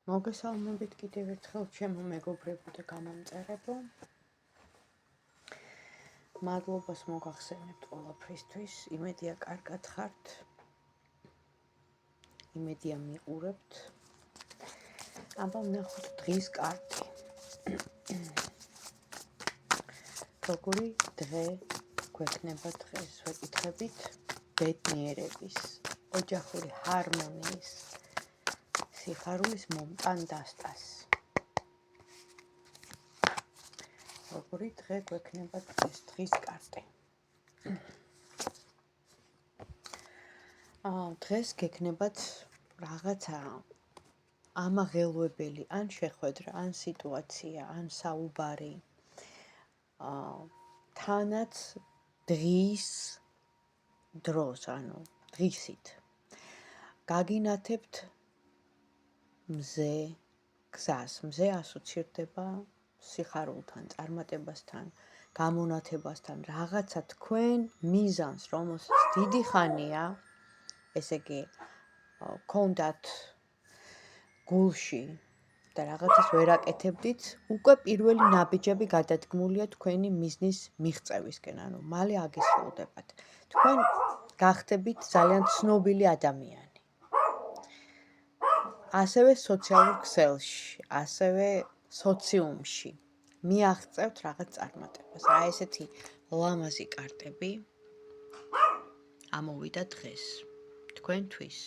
მოგესალმებით კიდევ ერთხელ ჩემო მეგობრებო და გამომწერებო. მადლობას მოგახსენებთ ყველაფრისთვის. იმედია კარგად ხართ. იმედია მიყურებთ. აბა ვნახოთ დღის კარტი. როგორი დღე გვექნება დღეს? ვეკითხებით ბედნიერების, ოჯახური ჰარმონიის, სიხარულის მომტან დასტას. როგორი დღე გვექნება დღის კარტი? დღეს გექნებათ რაღაცა ამაღელვებელი, ან შეხვედრა, ან სიტუაცია, ან საუბარი. თანაც დღის დროს, ანუ დღისით გაგინათებთ მზე, გზას. მზე ასოცირდება სიხარულთან, წარმატებასთან, გამონათებასთან, რაღაცა თქვენ მიზანს, რომელსაც დიდი ხანია, ესე იგი, გქონდათ გულში და რაღაცას ვერ აკეთებდით, უკვე პირველი ნაბიჯები გადადგმულია თქვენი მიზნის მიღწევისკენ, ანუ მალე აგისრულდებათ. თქვენ გახდებით ძალიან ცნობილი ადამიანი. ასევე სოციალურ ქსელში, ასევე სოციუმში მიაღწევთ რაღაც წარმატებას. აი ესეთი ლამაზი კარტები ამოვიდა დღეს თქვენთვის.